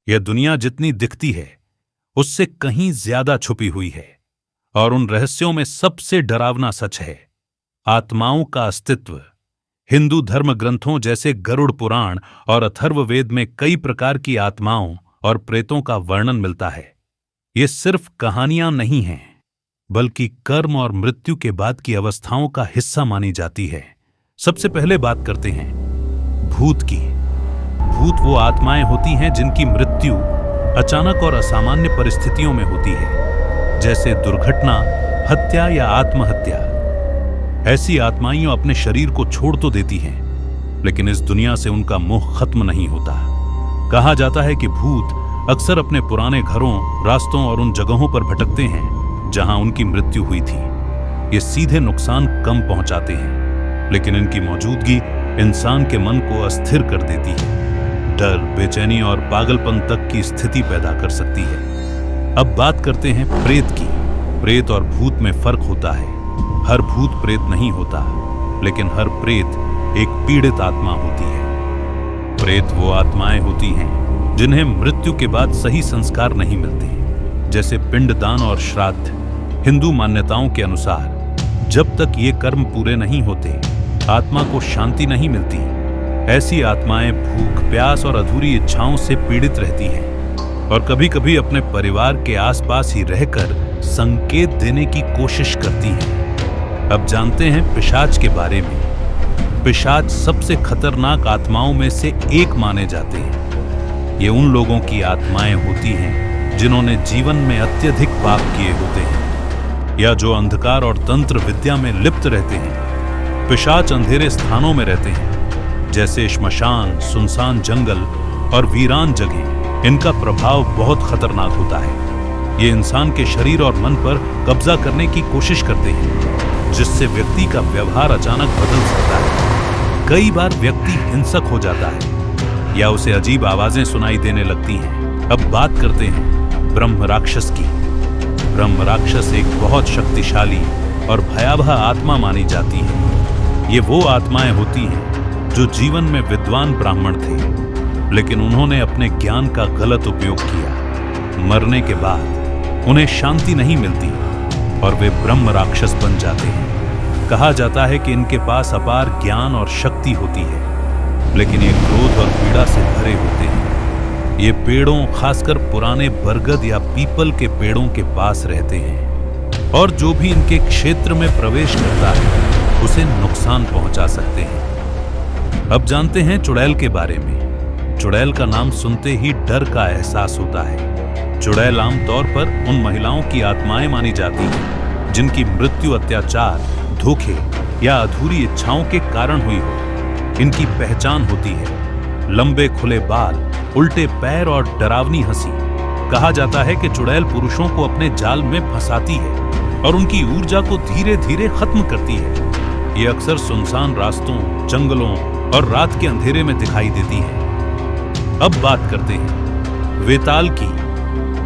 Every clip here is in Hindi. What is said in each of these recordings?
यह दुनिया जितनी दिखती है उससे कहीं ज्यादा छुपी हुई है, और उन रहस्यों में सबसे डरावना सच है आत्माओं का अस्तित्व। हिंदू धर्म ग्रंथों जैसे गरुड़ पुराण और अथर्ववेद में कई प्रकार की आत्माओं और प्रेतों का वर्णन मिलता है। ये सिर्फ कहानियां नहीं हैं, बल्कि कर्म और मृत्यु के बाद की अवस्थाओं का हिस्सा मानी जाती है। सबसे पहले बात करते हैं भूत की। भूत वो आत्माएं होती हैं जिनकी मृत्यु अचानक और असामान्य परिस्थितियों में होती है, जैसे दुर्घटना, हत्या या आत्महत्या। ऐसी आत्माएं अपने शरीर को छोड़ तो देती हैं, लेकिन इस दुनिया से उनका मोह खत्म नहीं होता। कहा जाता है कि भूत अक्सर अपने पुराने घरों, रास्तों और उन जगहों पर भटकते हैं जहां उनकी मृत्यु हुई थी। ये सीधे नुकसान कम पहुंचाते हैं, लेकिन इनकी मौजूदगी इंसान के मन को अस्थिर कर देती है। डर, बेचैनी और पागलपन तक की स्थिति पैदा कर सकती है। अब बात करते हैं प्रेत की। प्रेत और भूत में फर्क होता है। हर भूत प्रेत नहीं होता, लेकिन हर प्रेत एक पीड़ित आत्मा होती है। प्रेत वो आत्माएं होती हैं जिन्हें मृत्यु के बाद सही संस्कार नहीं मिलते, जैसे पिंडदान और श्राद्ध। हिंदू मान्यताओं के अनुसार जब तक ये कर्म पूरे नहीं होते, आत्मा को शांति नहीं मिलती। ऐसी आत्माएं भूख, प्यास और अधूरी इच्छाओं से पीड़ित रहती हैं और कभी-कभी अपने परिवार के आसपास ही रहकर संकेत देने की कोशिश करती हैं। अब जानते हैं पिशाच के बारे में। पिशाच सबसे खतरनाक आत्माओं में से एक माने जाते हैं। ये उन लोगों की आत्माएं होती हैं जिन्होंने जीवन में अत्यधिक पाप किए होते हैं, या जो अंधकार और तंत्र विद्या में लिप्त रहते हैं। पिशाच अंधेरे स्थानों में रहते हैं, जैसे श्मशान, सुनसान जंगल और वीरान जगह। इनका प्रभाव बहुत खतरनाक होता है। ये इंसान के शरीर और मन पर कब्जा करने की कोशिश करते हैं, जिससे व्यक्ति का व्यवहार अचानक बदल सकता है। कई बार व्यक्ति हिंसक हो जाता है या उसे अजीब आवाजें सुनाई देने लगती हैं। अब बात करते हैं ब्रह्म राक्षस की। ब्रह्म राक्षस एक बहुत शक्तिशाली और भयावह आत्मा मानी जाती है। ये वो आत्माएं होती हैं जो जीवन में विद्वान ब्राह्मण थे, लेकिन उन्होंने अपने ज्ञान का गलत उपयोग किया। मरने के बाद उन्हें शांति नहीं मिलती और वे ब्रह्म राक्षस बन जाते हैं। कहा जाता है कि इनके पास अपार ज्ञान और शक्ति होती है, लेकिन ये क्रोध और पीड़ा से भरे होते हैं। ये पेड़ों, खासकर पुराने बरगद या पीपल के पेड़ों के पास रहते हैं, और जो भी इनके क्षेत्र में प्रवेश करता है उसे नुकसान पहुंचा सकते हैं। अब जानते हैं चुड़ैल के बारे में। चुड़ैल का नाम सुनते ही डर का एहसास होता है। चुड़ैल आमतौर पर उन महिलाओं की आत्माएं मानी जाती हैं जिनकी मृत्यु अत्याचार, धोखे या अधूरी इच्छाओं के कारण हुई हो। इनकी पहचान होती है लंबे खुले बाल, उल्टे पैर और डरावनी हंसी। कहा जाता है कि चुड़ैल पुरुषों को अपने जाल में फंसाती है और उनकी ऊर्जा को धीरे धीरे खत्म करती है। ये अक्सर सुनसान रास्तों, जंगलों और रात के अंधेरे में दिखाई देती है। अब बात करते हैं वेताल की।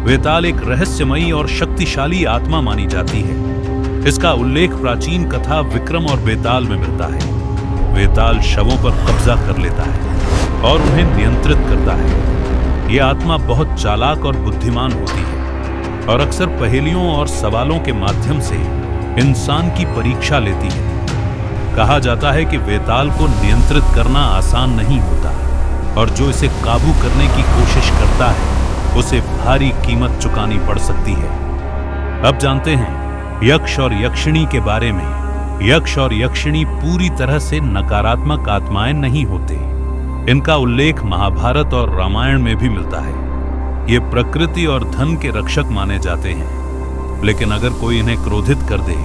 वेताल एक रहस्यमयी और शक्तिशाली आत्मा मानी जाती है। इसका उल्लेख प्राचीन कथा विक्रम और बेताल में मिलता है। वेताल शवों पर कब्जा कर लेता है और उन्हें नियंत्रित करता है। यह आत्मा बहुत चालाक और बुद्धिमान होती है और अक्सर पहेलियों और सवालों के माध्यम से इंसान की परीक्षा लेती है। कहा जाता है कि वेताल को नियंत्रित करना आसान नहीं होता, और जो इसे काबू करने की कोशिश करता है उसे भारी कीमत चुकानी पड़ सकती है। अब जानते हैं यक्ष और यक्षिणी के बारे में। यक्ष और यक्षिणी पूरी तरह से नकारात्मक आत्माएं नहीं होते। इनका उल्लेख महाभारत और रामायण में भी मिलता है। ये प्रकृति और धन के रक्षक माने जाते हैं, लेकिन अगर कोई इन्हें क्रोधित कर दे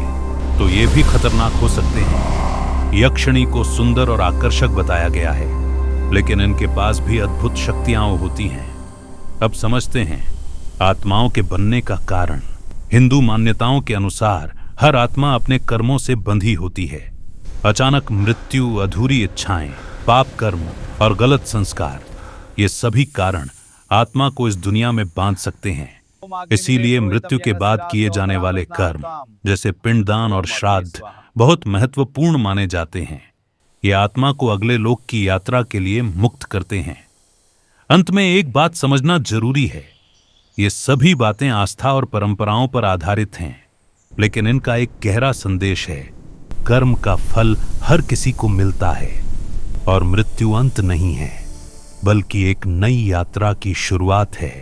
तो ये भी खतरनाक हो सकते हैं। यक्षिणी को सुंदर और आकर्षक बताया गया है, लेकिन इनके पास भी अद्भुत शक्तियां होती हैं। अब समझते हैं आत्माओं के बनने का कारण। हिंदू मान्यताओं के अनुसार हर आत्मा अपने कर्मों से बंधी होती है। अचानक मृत्यु, अधूरी इच्छाएं, पाप कर्म और गलत संस्कार, ये सभी कारण आत्मा को इस दुनिया में बांध सकते हैं। इसीलिए मृत्यु के बाद किए जाने वाले कर्म, जैसे पिंडदान और श्राद्ध, बहुत महत्वपूर्ण माने जाते हैं। ये आत्मा को अगले लोक की यात्रा के लिए मुक्त करते हैं। अंत में एक बात समझना जरूरी है, ये सभी बातें आस्था और परंपराओं पर आधारित हैं, लेकिन इनका एक गहरा संदेश है। कर्म का फल हर किसी को मिलता है और मृत्यु अंत नहीं है, बल्कि एक नई यात्रा की शुरुआत है।